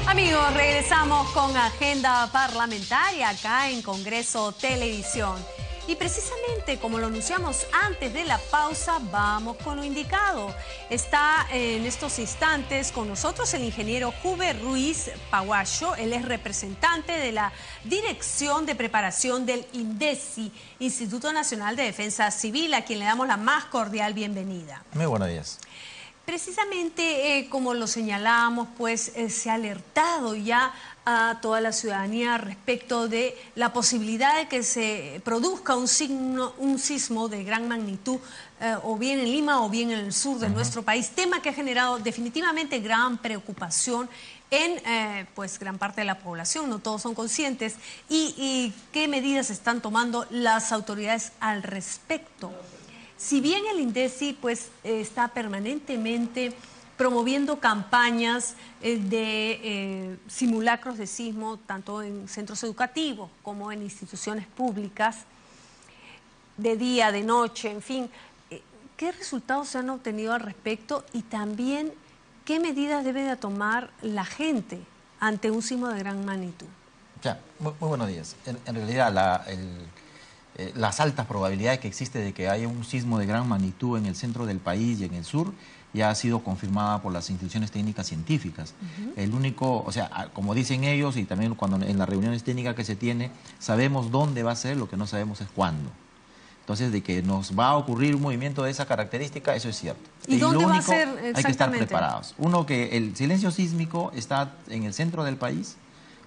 Amigos, regresamos con agenda parlamentaria acá en Congreso Televisión. Y precisamente como lo anunciamos antes de la pausa, vamos con lo indicado. Está en estos instantes con nosotros el ingeniero Juve Ruiz Paguayo. Él es representante de la Dirección de Preparación del INDECI, Instituto Nacional de Defensa Civil, a quien le damos la más cordial bienvenida. Muy buenos días. Precisamente como lo señalamos, pues se ha alertado ya a toda la ciudadanía respecto de la posibilidad de que se produzca un sismo de gran magnitud, o bien en Lima o bien en el sur de nuestro país, tema que ha generado definitivamente gran preocupación en pues gran parte de la población. No todos son conscientes. ¿Y qué medidas están tomando las autoridades al respecto? Si bien el INDECI pues, está permanentemente promoviendo campañas de simulacros de sismo, tanto en centros educativos como en instituciones públicas, de día, de noche, en fin, ¿qué resultados se han obtenido al respecto? Y también, ¿qué medidas debe de tomar la gente ante un sismo de gran magnitud? Ya, muy buenos días. En realidad, las altas probabilidades que existe de que haya un sismo de gran magnitud en el centro del país y en el sur ya ha sido confirmada por las instituciones técnicas científicas. El único, o sea, como dicen ellos, y también cuando en las reuniones técnicas que se tiene, sabemos dónde va a ser, lo que no sabemos es cuándo. Entonces, de que nos va a ocurrir un movimiento de esa característica, eso es cierto. ¿Y dónde va a ser exactamente? Hay que estar preparados. Uno, que el silencio sísmico está en el centro del país,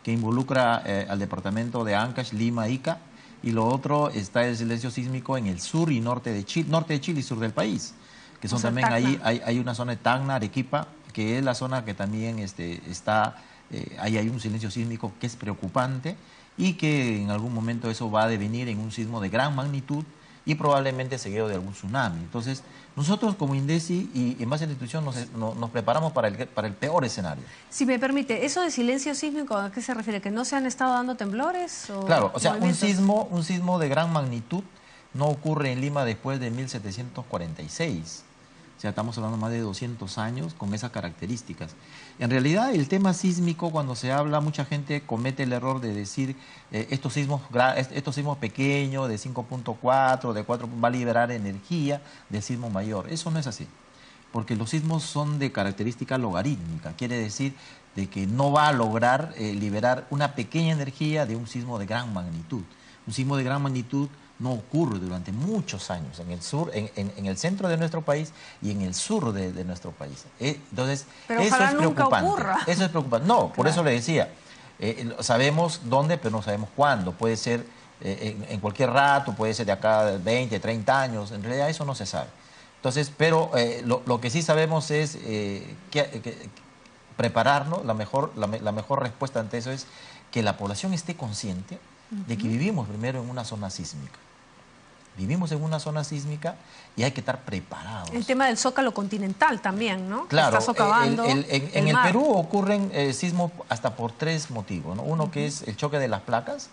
que involucra al departamento de Ancash, Lima, Ica. Y lo otro está el silencio sísmico en el sur y norte de Chile y sur del país, que son también ahí, hay una zona de Tacna, Arequipa, que es la zona que también está, ahí hay un silencio sísmico que es preocupante y que en algún momento eso va a devenir en un sismo de gran magnitud y probablemente seguido de algún tsunami. Entonces, nosotros como INDECI y en base a la institución nos preparamos para el peor escenario. Si me permite, ¿eso de silencio sísmico a qué se refiere? ¿Que no se han estado dando temblores? ¿O claro, o sea, un sismo de gran magnitud no ocurre en Lima después de 1746. O sea, estamos hablando más de 200 años con esas características. En realidad, el tema sísmico, cuando se habla, mucha gente comete el error de decir estos sismos pequeños de 5.4, de 4, va a liberar energía del sismo mayor. Eso no es así, porque los sismos son de característica logarítmica. Quiere decir de que no va a lograr liberar una pequeña energía de un sismo de gran magnitud. Un sismo de gran magnitud no ocurre durante muchos años en el sur, en el centro de nuestro país y en el sur de nuestro país. Entonces, pero eso es nunca preocupante. Ocurra. Eso es preocupante. No, por eso le decía, sabemos dónde, pero no sabemos cuándo. Puede ser en cualquier rato, puede ser de acá 20, 30 años. En realidad eso no se sabe. Entonces, pero lo que sí sabemos es que prepararnos. La mejor respuesta ante eso es que la población esté consciente de que vivimos primero en una zona sísmica. Vivimos en una zona sísmica y hay que estar preparados. El tema del zócalo continental también, ¿no? Claro, está socavando en el Perú ocurren sismos hasta por tres motivos, ¿no? Uno que es el choque de las placas,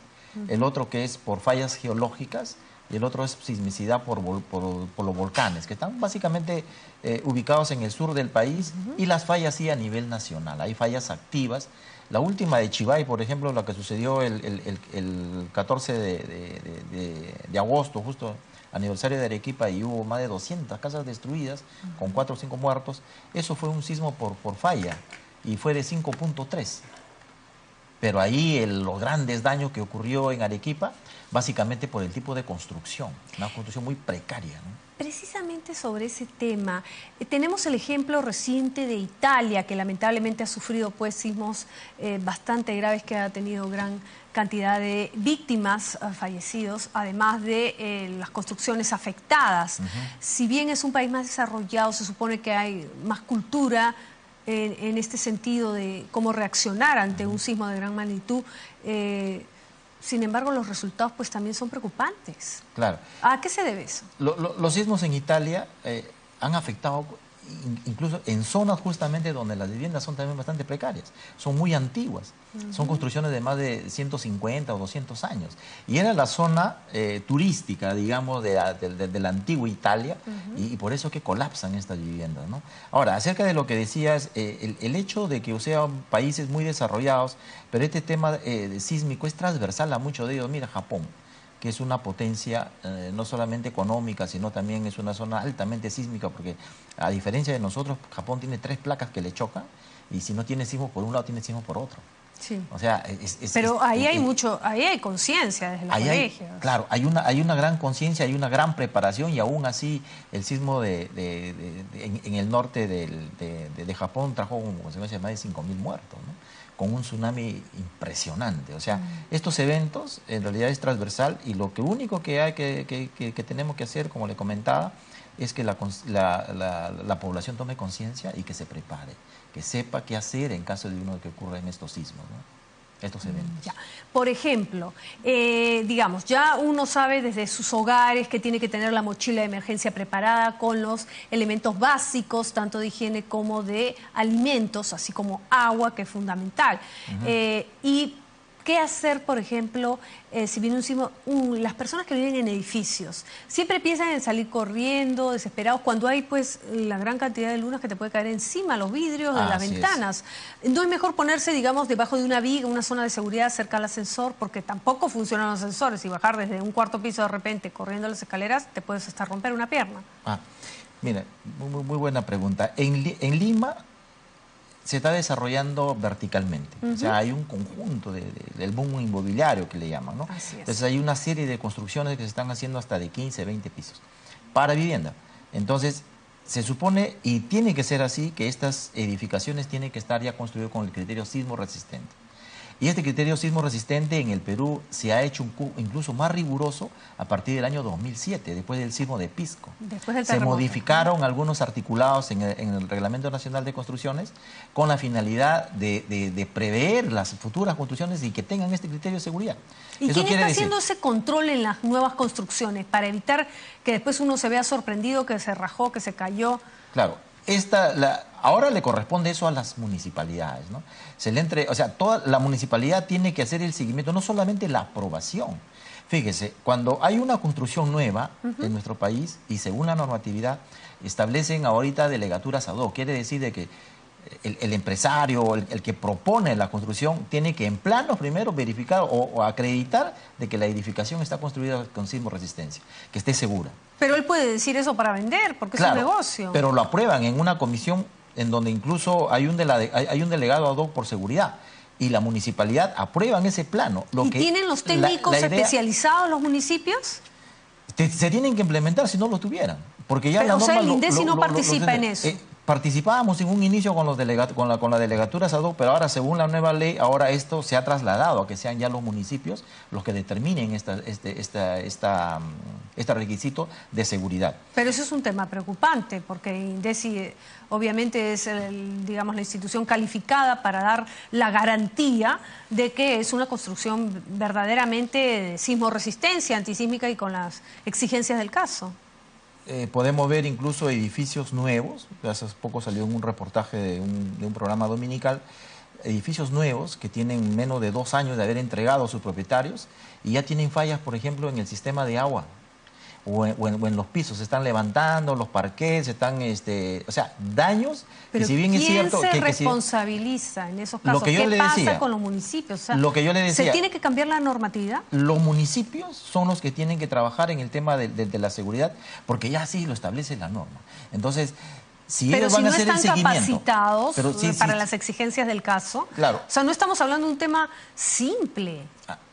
el otro que es por fallas geológicas y el otro es sismicidad por los volcanes, que están básicamente ubicados en el sur del país y las fallas sí a nivel nacional. Hay fallas activas. La última de Chivay, por ejemplo, la que sucedió el 14 de agosto, justo aniversario de Arequipa, y hubo más de 200 casas destruidas, con 4 o 5 muertos. Eso fue un sismo por falla, y fue de 5.3. Pero ahí los grandes daños que ocurrió en Arequipa, básicamente por el tipo de construcción, una construcción muy precaria, ¿no? Precisamente sobre ese tema, tenemos el ejemplo reciente de Italia, que lamentablemente ha sufrido pues sismos bastante graves, que ha tenido gran cantidad de víctimas, fallecidos, además de las construcciones afectadas. Si bien es un país más desarrollado, se supone que hay más cultura en este sentido de cómo reaccionar ante un sismo de gran magnitud. Sin embargo, los resultados pues también son preocupantes. Claro. ¿A qué se debe eso? Los sismos en Italia han afectado incluso en zonas justamente donde las viviendas son también bastante precarias, son muy antiguas, son construcciones de más de 150 o 200 años. Y era la zona turística, digamos, de la antigua Italia, y por eso que colapsan estas viviendas, ¿no? Ahora, acerca de lo que decías, el hecho de que sean países muy desarrollados, pero este tema sísmico es transversal a muchos de ellos. Mira, Japón, que es una potencia no solamente económica, sino también es una zona altamente sísmica, porque a diferencia de nosotros, Japón tiene 3 placas que le chocan, y si no tiene sismo por un lado, tiene sismo por otro. Sí. O sea, pero ahí hay mucho, ahí hay conciencia desde los colegios. Claro, hay una gran conciencia, hay una gran preparación, y aún así el sismo en el norte de Japón trajo como consecuencia más de 5.000 muertos, ¿no? Con un tsunami impresionante. O sea, estos eventos en realidad es transversal, y lo único que hay que tenemos que hacer, como le comentaba, es que la población tome conciencia y que se prepare, que sepa qué hacer en caso de que ocurran estos sismos, ¿no? Estos eventos. Ya. Por ejemplo, digamos, ya uno sabe desde sus hogares que tiene que tener la mochila de emergencia preparada con los elementos básicos, tanto de higiene como de alimentos, así como agua, que es fundamental. Y qué hacer, por ejemplo, si viene un sismo, las personas que viven en edificios, siempre piensan en salir corriendo, desesperados, cuando hay pues la gran cantidad de lunas que te puede caer encima, los vidrios de las ventanas. ¿No es mejor ponerse, digamos, debajo de una viga, una zona de seguridad cerca al ascensor? Porque tampoco funcionan los ascensores, y bajar desde un 4.º piso de repente corriendo las escaleras, te puedes hasta romper una pierna. Mira, muy buena pregunta. En Lima se está desarrollando verticalmente. O sea, hay un conjunto del boom inmobiliario que le llaman, ¿no? Entonces hay una serie de construcciones que se están haciendo hasta de 15, 20 pisos para vivienda. Entonces, se supone, y tiene que ser así, que estas edificaciones tienen que estar ya construidas con el criterio sismo resistente. Y este criterio sismo resistente en el Perú se ha hecho incluso más riguroso a partir del año 2007, después del sismo de Pisco. Se modificaron algunos articulados en el Reglamento Nacional de Construcciones con la finalidad de prever las futuras construcciones y que tengan este criterio de seguridad. ¿Y quién está haciendo ese control en las nuevas construcciones para evitar que después uno se vea sorprendido, que se rajó, que se cayó? Claro. Ahora le corresponde eso a las municipalidades, ¿no? O sea, toda la municipalidad tiene que hacer el seguimiento, no solamente la aprobación. Fíjese, cuando hay una construcción nueva en nuestro país, y según la normatividad, establecen ahorita delegaturas ad hoc. Quiere decir de que el empresario, el que propone la construcción, tiene que en planos primero verificar o acreditar de que la edificación está construida con sismo resistencia, que esté segura. Pero él puede decir eso para vender, porque claro, es un negocio. Pero lo aprueban en una comisión en donde incluso hay un delegado ad hoc por seguridad, y la municipalidad aprueban ese plano. ¿Y tienen los técnicos especializados los municipios? Se tienen que implementar si no lo tuvieran. Porque ya pero, o sea, el INDECI no participa en eso. Participábamos en un inicio con las delegaturas ad hoc, pero ahora, según la nueva ley, ahora esto se ha trasladado a que sean ya los municipios los que determinen este requisito de seguridad. Pero eso es un tema preocupante, porque INDECI obviamente es, digamos, la institución calificada para dar la garantía de que es una construcción verdaderamente de sismo resistencia, antisísmica y con las exigencias del caso. Podemos ver incluso edificios nuevos, hace poco salió en un reportaje de un programa dominical, edificios nuevos que tienen menos de 2 años de haber entregado a sus propietarios y ya tienen fallas, por ejemplo, en el sistema de agua o en los pisos, se están levantando, los parquets, o sea, daños. Pero que si bien ¿quién es cierto se responsabiliza en esos casos? Lo que yo ¿Qué le pasa decía, con los municipios? O sea, lo que yo le decía, ¿se tiene que cambiar la normatividad? Los municipios son los que tienen que trabajar en el tema de la seguridad, porque ya sí lo establece la norma. Entonces, si ellos van a hacer el seguimiento, capacitados para las exigencias del caso, claro. O sea, no estamos hablando de un tema simple,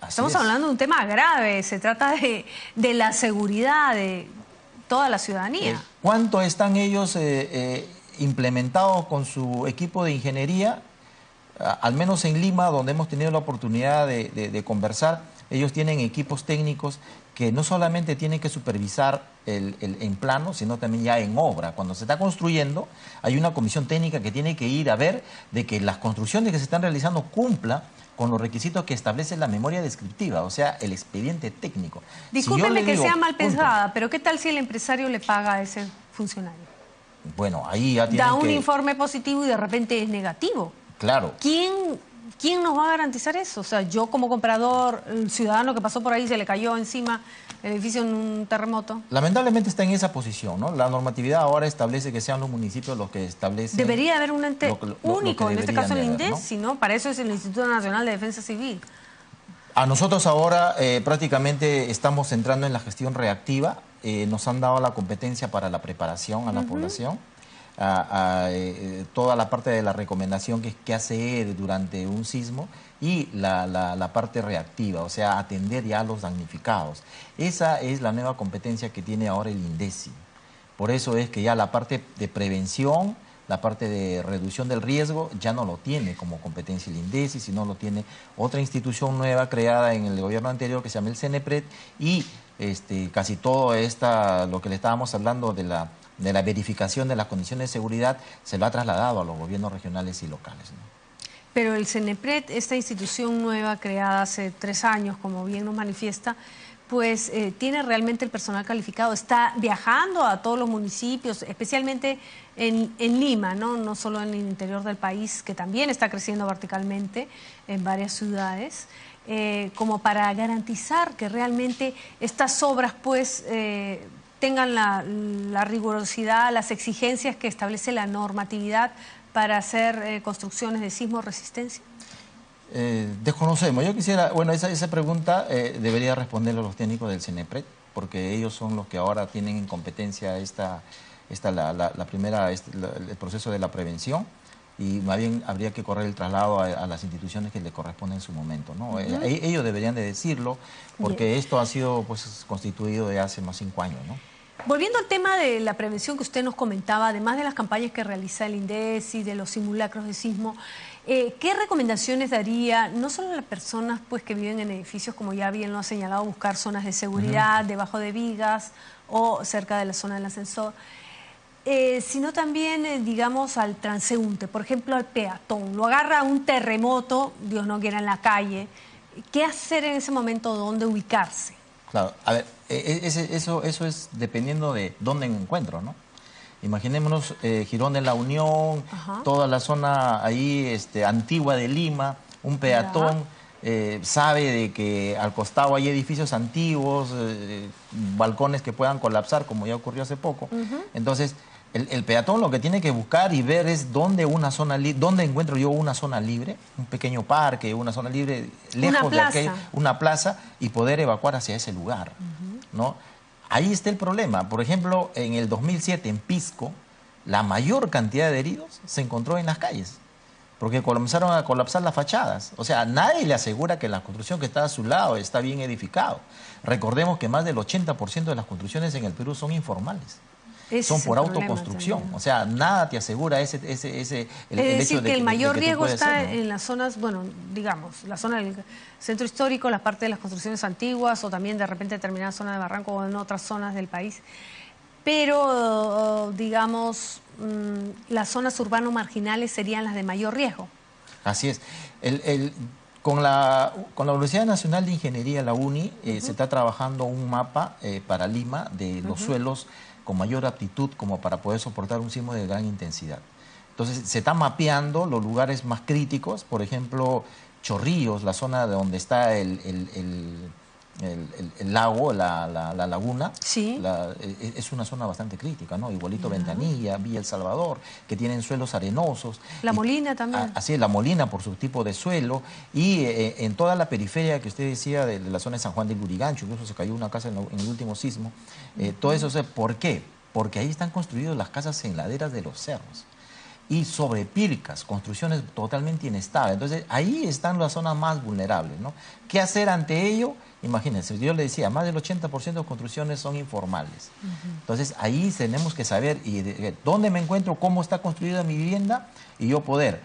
estamos hablando de un tema grave, se trata de la seguridad de toda la ciudadanía. ¿Cuánto están ellos implementados con su equipo de ingeniería? Al menos en Lima, donde hemos tenido la oportunidad de conversar, ellos tienen equipos técnicos que no solamente tienen que supervisar en plano, sino también ya en obra. Cuando se está construyendo, hay una comisión técnica que tiene que ir a ver de que las construcciones que se están realizando cumplan con los requisitos que establece la memoria descriptiva, o sea, el expediente técnico. Discúlpeme que sea mal pensada, pero ¿qué tal si el empresario le paga a ese funcionario? Bueno, ahí ya tienen Da un informe positivo y de repente es negativo. Claro. ¿Quién nos va a garantizar eso? O sea, yo como comprador, el ciudadano que pasó por ahí se le cayó encima el edificio en un terremoto. Lamentablemente está en esa posición, ¿no? La normatividad ahora establece que sean los municipios los que establecen... Debería haber un ente único, en este caso el haber, INDECI, ¿no? Para eso es el Instituto Nacional de Defensa Civil. A nosotros ahora prácticamente estamos entrando en la gestión reactiva. Nos han dado la competencia para la preparación a la población. Toda la parte de la recomendación que hacer durante un sismo y la parte reactiva, o sea, atender ya a los damnificados. Esa es la nueva competencia que tiene ahora el INDECI. Por eso es que ya la parte de prevención, la parte de reducción del riesgo, ya no lo tiene como competencia el INDECI, sino lo tiene otra institución nueva creada en el gobierno anterior que se llama el CENEPRED y casi todo lo que le estábamos hablando de la verificación de las condiciones de seguridad se lo ha trasladado a los gobiernos regionales y locales, ¿no? Pero el CENEPRED, esta institución nueva creada hace 3 años, como bien nos manifiesta, pues tiene realmente el personal calificado, está viajando a todos los municipios, especialmente en Lima, ¿no? No solo en el interior del país, que también está creciendo verticalmente en varias ciudades, como para garantizar que realmente estas obras pues tengan la rigurosidad, las exigencias que establece la normatividad para hacer construcciones de sismo resistencia. Desconocemos. Yo quisiera, bueno, esa pregunta debería responderlo los técnicos del CENEPRED, porque ellos son los que ahora tienen en competencia el proceso de la prevención, y más bien habría que correr el traslado a las instituciones que le corresponden en su momento, ¿no? Ellos deberían de decirlo, porque esto ha sido pues constituido de hace más 5 años, ¿no? Volviendo al tema de la prevención que usted nos comentaba, además de las campañas que realiza el INDECI, de los simulacros de sismo, ¿qué recomendaciones daría, no solo a las personas pues, que viven en edificios, como ya bien lo ha señalado, buscar zonas de seguridad, debajo de vigas o cerca de la zona del ascensor, sino también, digamos, al transeúnte, por ejemplo, al peatón? Lo agarra un terremoto, Dios no quiera, en la calle. ¿Qué hacer en ese momento? ¿Dónde ubicarse? Claro, a ver, eso es dependiendo de dónde me encuentro, ¿no? Imaginémonos Girón de la Unión, toda la zona ahí antigua de Lima, un peatón sabe de que al costado hay edificios antiguos, balcones que puedan colapsar, como ya ocurrió hace poco. Entonces, el peatón lo que tiene que buscar y ver es dónde encuentro yo una zona libre, un pequeño parque, una zona libre, lejos de aquello, una plaza, y poder evacuar hacia ese lugar, ¿no? Ahí está el problema. Por ejemplo, en el 2007 en Pisco, la mayor cantidad de heridos se encontró en las calles, porque comenzaron a colapsar las fachadas. O sea, nadie le asegura que la construcción que está a su lado está bien edificado. Recordemos que más del 80% de las construcciones en el Perú son informales. Son por autoconstrucción, o sea, nada te asegura el hecho de que el mayor riesgo está hacerlo, ¿no? En las zonas, bueno, digamos, la zona del centro histórico, la parte de las construcciones antiguas o también de repente determinada zona de Barranco o en otras zonas del país. Pero, digamos, las zonas urbano-marginales serían las de mayor riesgo. Así es. Con la Universidad Nacional de Ingeniería, la UNI, se está trabajando un mapa para Lima de los suelos con mayor aptitud como para poder soportar un sismo de gran intensidad. Entonces, se está mapeando los lugares más críticos, por ejemplo, Chorrillos, la zona de donde está el lago, la laguna, sí. Es una zona bastante crítica, ¿no? Igualito Ventanilla, Villa El Salvador, que tienen suelos arenosos. La Molina también. Así es, La Molina por su tipo de suelo. Y en toda la periferia que usted decía, de la zona de San Juan del Lurigancho, incluso se cayó una casa en el último sismo. Todo eso, ¿por qué? Porque ahí están construidas las casas en laderas de los cerros y sobre pircas, construcciones totalmente inestables. Entonces, ahí están las zonas más vulnerables, ¿no? ¿Qué hacer ante ello? Imagínense, yo le decía, más del 80% de construcciones son informales. Entonces, ahí tenemos que saber dónde me encuentro, cómo está construida mi vivienda, y yo poder,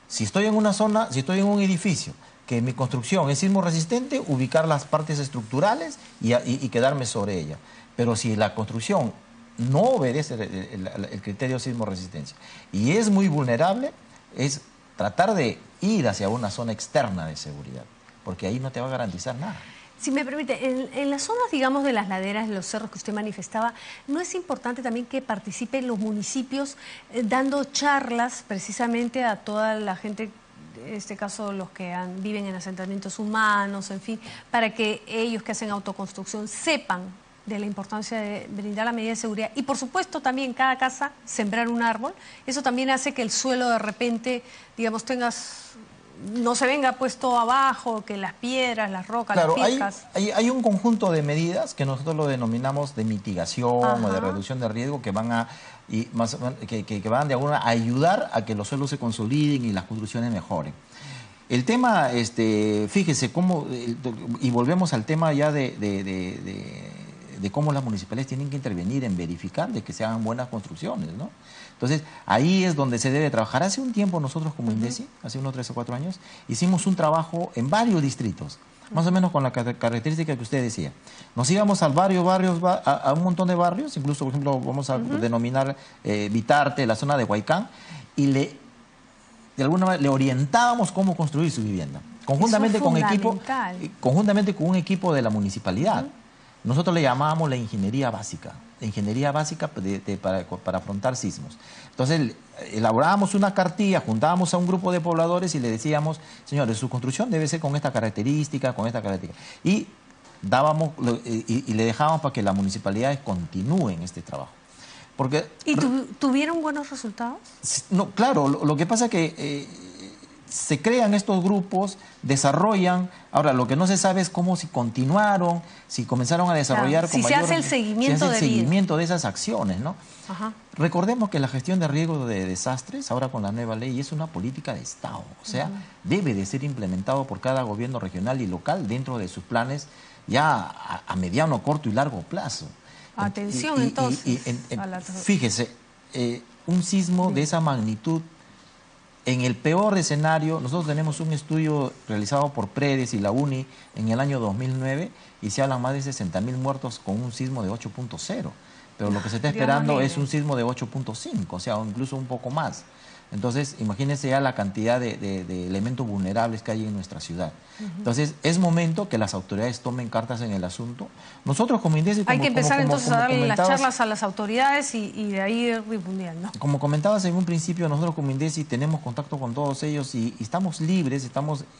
si estoy en una zona, si estoy en un edificio, que mi construcción es sismo resistente, ubicar las partes estructurales y quedarme sobre ella. Pero si la construcción no obedece el criterio sismo resistencia y es muy vulnerable, es tratar de ir hacia una zona externa de seguridad, porque ahí no te va a garantizar nada. Si me permite, en las zonas, digamos, de las laderas, de los cerros que usted manifestaba, ¿no es importante también que participen los municipios dando charlas precisamente a toda la gente, en este caso los que viven en asentamientos humanos, en fin, para que ellos que hacen autoconstrucción sepan de la importancia de brindar la medida de seguridad? Y por supuesto también cada casa sembrar un árbol. Eso también hace que el suelo de repente, digamos, no se venga puesto abajo, que las piedras, las rocas, claro, las piedras. Hay un conjunto de medidas que nosotros lo denominamos de mitigación Ajá. o de reducción de riesgo que van a que van de alguna a ayudar a que los suelos se consoliden y las construcciones mejoren. El tema, fíjese cómo, y volvemos al tema ya de cómo las municipalidades tienen que intervenir en verificar de que se hagan buenas construcciones, ¿no? Entonces, ahí es donde se debe trabajar. Hace un tiempo nosotros como INDECI, hace unos 3 o 4 años, hicimos un trabajo en varios distritos, más o menos con la característica que usted decía. Nos íbamos a un montón de barrios, incluso, por ejemplo, vamos a denominar Vitarte, la zona de Huaycán, y de alguna manera le orientábamos cómo construir su vivienda, conjuntamente con un equipo de la municipalidad. Nosotros le llamábamos la ingeniería básica para afrontar sismos. Entonces, elaborábamos una cartilla, juntábamos a un grupo de pobladores y le decíamos, señores, su construcción debe ser con esta característica, y le dejábamos para que las municipalidades continúen este trabajo. Porque, ¿Y tuvieron buenos resultados? No, claro, lo que pasa es que se crean estos grupos, desarrollan. Ahora, lo que no se sabe es cómo si continuaron, si comenzaron a desarrollar si se hace el seguimiento de esas acciones, ¿no? Ajá. Recordemos que la gestión de riesgo de desastres, ahora con la nueva ley, es una política de Estado. O sea, debe de ser implementado por cada gobierno regional y local dentro de sus planes ya a mediano, corto y largo plazo. Atención, entonces. Fíjese, un sismo de esa magnitud, en el peor escenario, nosotros tenemos un estudio realizado por Predes y la UNI en el año 2009 y se hablan más de 60.000 muertos con un sismo de 8.0. Pero lo que se está esperando es un sismo de 8.5, o sea, incluso un poco más. Entonces, imagínense ya la cantidad de elementos vulnerables que hay en nuestra ciudad. Entonces, es momento que las autoridades tomen cartas en el asunto. Nosotros como INDECI... Hay que empezar entonces a darle las charlas a las autoridades y de ahí ir difundiendo. Como comentabas en un principio, nosotros como INDECI tenemos contacto con todos ellos y estamos libres,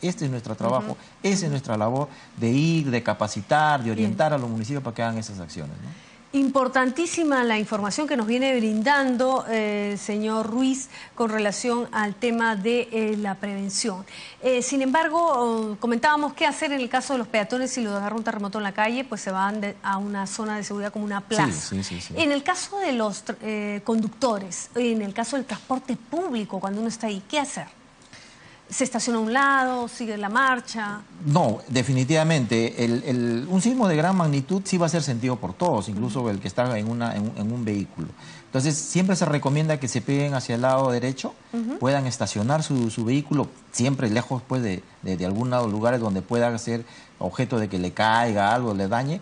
este es nuestro trabajo, esa es nuestra labor de ir, de capacitar, de orientar a los municipios para que hagan esas acciones, ¿no? Importantísima la información que nos viene brindando, señor Ruiz, con relación al tema de la prevención. Sin embargo, comentábamos qué hacer en el caso de los peatones si los agarra un terremoto en la calle, pues se van a una zona de seguridad como una plaza. Sí. En el caso de los conductores, en el caso del transporte público, cuando uno está ahí, ¿qué hacer? ¿Se estaciona a un lado? ¿Sigue la marcha? No, definitivamente. Un sismo de gran magnitud sí va a ser sentido por todos, incluso el que está en un vehículo. Entonces, siempre se recomienda que se peguen hacia el lado derecho, puedan estacionar su vehículo, siempre lejos pues, de algunos lugares donde pueda ser objeto de que le caiga algo, le dañe,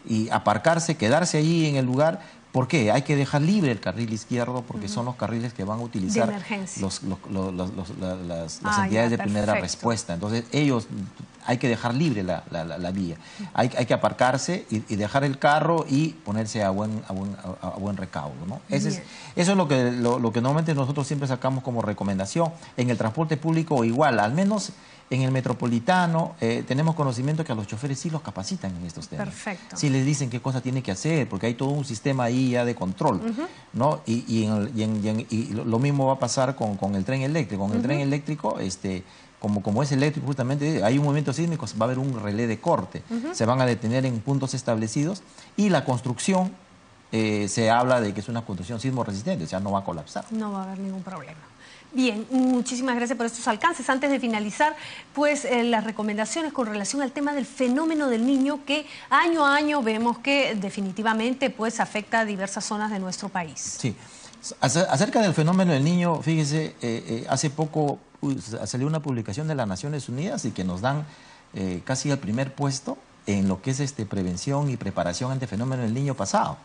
y aparcarse, quedarse allí en el lugar. ¿Por qué? Hay que dejar libre el carril izquierdo porque son los carriles que van a utilizar las entidades de primera respuesta. Entonces, hay que dejar libre la vía. Hay que aparcarse y dejar el carro y ponerse a buen recaudo, ¿no? Eso es lo que normalmente nosotros siempre sacamos como recomendación. En el transporte público igual, al menos en el metropolitano tenemos conocimiento que a los choferes sí los capacitan en estos temas. Perfecto. Sí les dicen qué cosa tiene que hacer, porque hay todo un sistema ahí ya de control, ¿no? Y lo mismo va a pasar con el tren eléctrico. Con el tren eléctrico, como es eléctrico justamente, hay un movimiento sísmico, va a haber un relé de corte. Se van a detener en puntos establecidos y la construcción, se habla de que es una construcción sismo resistente, o sea, no va a colapsar. No va a haber ningún problema. Bien, muchísimas gracias por estos alcances. Antes de finalizar, pues las recomendaciones con relación al tema del fenómeno del Niño, que año a año vemos que definitivamente pues afecta a diversas zonas de nuestro país. Sí, acerca del fenómeno del Niño, fíjese, hace poco salió una publicación de las Naciones Unidas y que nos dan casi el primer puesto en lo que es prevención y preparación ante el fenómeno del Niño pasado.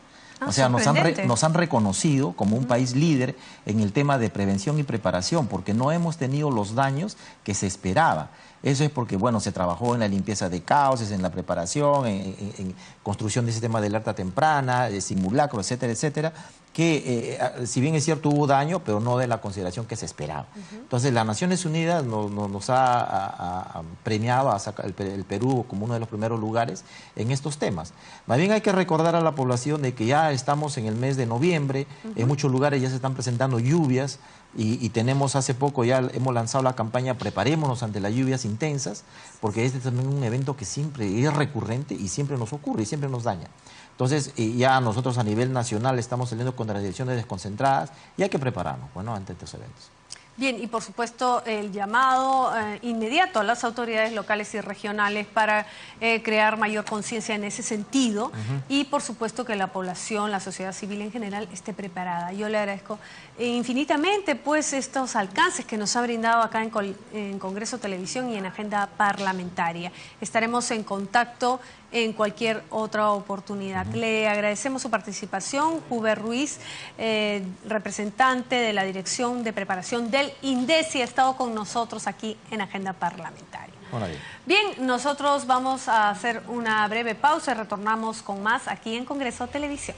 O sea, nos han reconocido como un país líder en el tema de prevención y preparación, porque no hemos tenido los daños que se esperaba. Eso es porque, bueno, se trabajó en la limpieza de cauces, en la preparación, en construcción de sistemas de alerta temprana, de simulacro, etcétera, etcétera, que si bien es cierto hubo daño, pero no de la consideración que se esperaba. Entonces, las Naciones Unidas nos ha premiado a sacar el Perú como uno de los primeros lugares en estos temas. Más bien hay que recordar a la población de que ya estamos en el mes de noviembre, en muchos lugares ya se están presentando lluvias, y tenemos hace poco, ya hemos lanzado la campaña Preparémonos ante las lluvias intensas, porque este es también un evento que siempre es recurrente y siempre nos ocurre y siempre nos daña. Entonces, ya nosotros a nivel nacional estamos saliendo contra las direcciones desconcentradas y hay que prepararnos, bueno, ante estos eventos. Bien, y por supuesto el llamado inmediato a las autoridades locales y regionales para crear mayor conciencia en ese sentido y por supuesto que la población, la sociedad civil en general esté preparada. Yo le agradezco infinitamente pues estos alcances que nos ha brindado acá en Congreso Televisión y en Agenda Parlamentaria. Estaremos en contacto en cualquier otra oportunidad. Le agradecemos su participación, Hubert Ruiz, representante de la Dirección de Preparación del INDECI, ha estado con nosotros aquí en Agenda Parlamentaria. Bien, nosotros vamos a hacer una breve pausa y retornamos con más aquí en Congreso Televisión.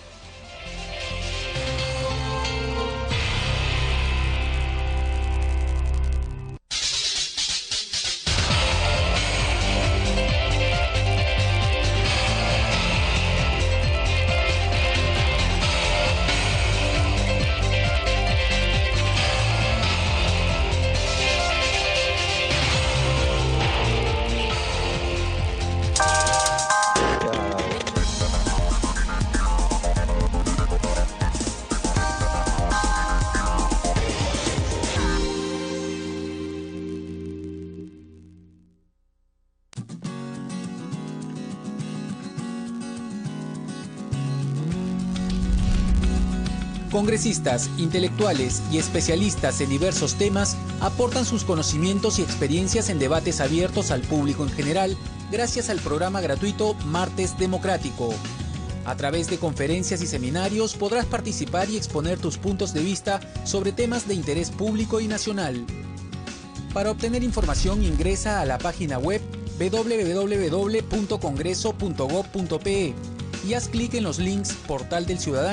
Congresistas, intelectuales y especialistas en diversos temas aportan sus conocimientos y experiencias en debates abiertos al público en general, gracias al programa gratuito Martes Democrático. A través de conferencias y seminarios podrás participar y exponer tus puntos de vista sobre temas de interés público y nacional. Para obtener información ingresa a la página web www.congreso.gov.pe y haz clic en los links Portal del Ciudadano